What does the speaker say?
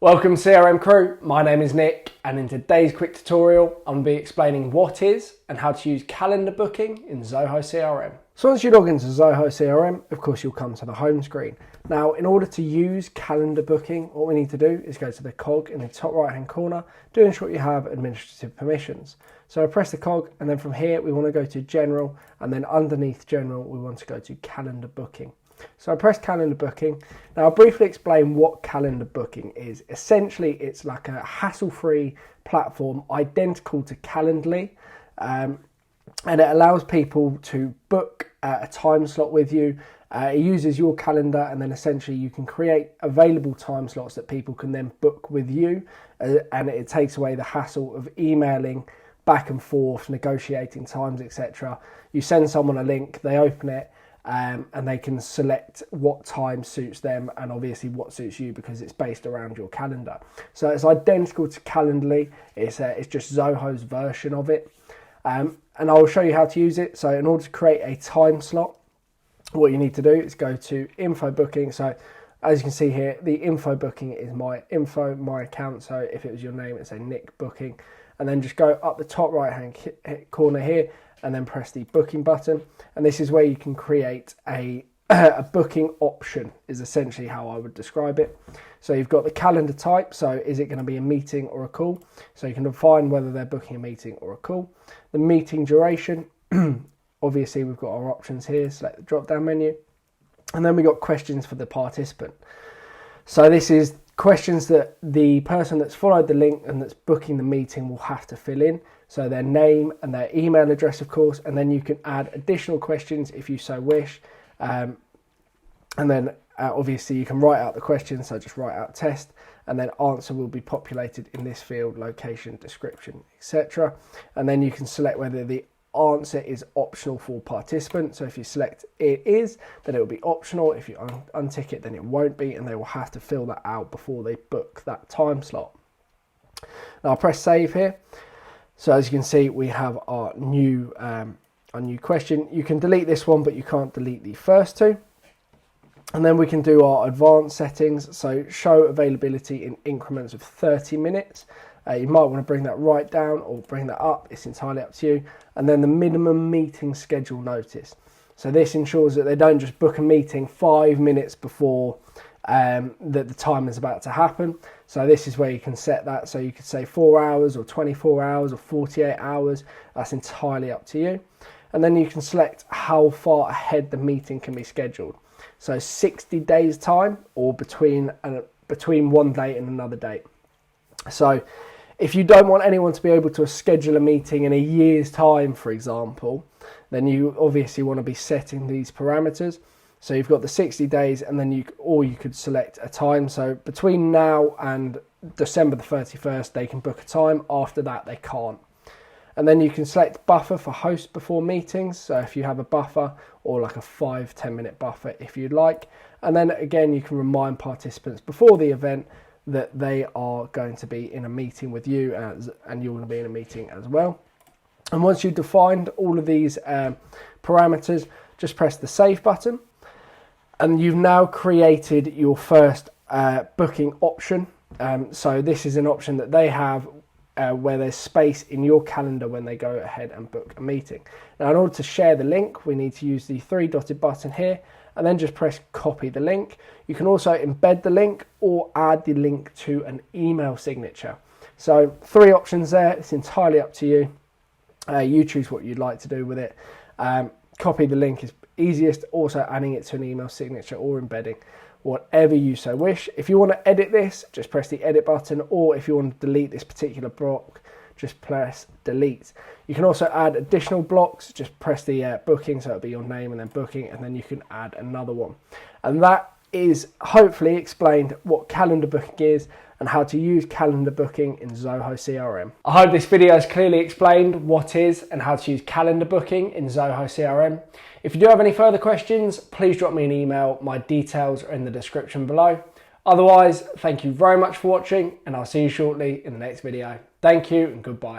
Welcome CRM crew, my name is Nick and in today's quick tutorial I'm going to be explaining what is and how to use calendar booking in Zoho CRM. So once you log into Zoho CRM, of course you'll come to the home screen. Now in order to use calendar booking, what we need to do is go to the cog in the top right hand corner to ensure you have administrative permissions. So I press the cog and then from here we want to go to general, and then underneath general we want to go to calendar booking. So I press calendar booking. Now I'll briefly explain what calendar booking is. Essentially it's like a hassle-free platform identical to Calendly, and it allows people to book a time slot with you. It uses your calendar and then essentially you can create available time slots that people can then book with you, and it takes away the hassle of emailing back and forth, negotiating times, etc. You send someone a link, they open it, and they can select what time suits them and obviously what suits you because it's based around your calendar. So it's identical to Calendly, it's just Zoho's version of it. And I'll show you how to use it. So in order to create a time slot, what you need to do is go to info booking. So as you can see here, the info booking is my info, my account. So if it was your name, it's a Nick booking. And then just go up the top right hand corner here and then press the booking button, and this is where you can create a booking option, is essentially how I would describe it. So you've got the calendar type, so is it going to be a meeting or a call? So you can define whether they're booking a meeting or a call. The meeting duration, obviously we've got our options here, select the drop down menu, and then we've got questions for the participant. So this is questions that the person that's followed the link and that's booking the meeting will have to fill in. So their name and their email address, of course, and then you can add additional questions if you so wish. And then obviously you can write out the questions, so just write out test, and then answer will be populated in this field, location, description, etc. And then you can select whether the answer is optional for participants. So if you select it is, then it will be optional. If you untick it, then it won't be, and they will have to fill that out before they book that time slot. Now I'll press save here. So as you can see, we have our new question. You can delete this one, but you can't delete the first two. And then we can do our advanced settings. So show availability in increments of 30 minutes. You might want to bring that right down or bring that up. It's entirely up to you. And then the minimum meeting schedule notice. So this ensures that they don't just book a meeting 5 minutes before that the time is about to happen. So this is where you can set that. So you could say 4 hours or 24 hours or 48 hours. That's entirely up to you. And then you can select how far ahead the meeting can be scheduled. So 60 days time or between one date and another date. So if you don't want anyone to be able to schedule a meeting in a year's time, for example, then you obviously want to be setting these parameters. So you've got the 60 days, and then you could select a time. So between now and December the 31st, they can book a time. After that, they can't. And then you can select buffer for host before meetings. So if you have a buffer or like a 5-10 minute buffer if you'd like. And then again, you can remind participants before the event that they are going to be in a meeting with you, and you're going to be in a meeting as well. And once you've defined all of these parameters, just press the save button. And you've now created your first booking option. So this is an option that they have where there's space in your calendar when they go ahead and book a meeting. Now in order to share the link, we need to use the 3 dotted button here and then just press copy the link. You can also embed the link or add the link to an email signature. So 3 options there, it's entirely up to you. You choose what you'd like to do with it. Copy the link is easiest, also adding it to an email signature or embedding, whatever you so wish. If you want to edit this, just press the edit button, or if you want to delete this particular block, just press delete. You can also add additional blocks, just press the booking, so it'll be your name and then booking, and then you can add another one. And that is hopefully explained what calendar booking is and how to use calendar booking in Zoho CRM. I hope this video has clearly explained what is and how to use calendar booking in Zoho CRM. If you do have any further questions, please drop me an email. My details are in the description below. Otherwise, thank you very much for watching, and I'll see you shortly in the next video. Thank you and goodbye.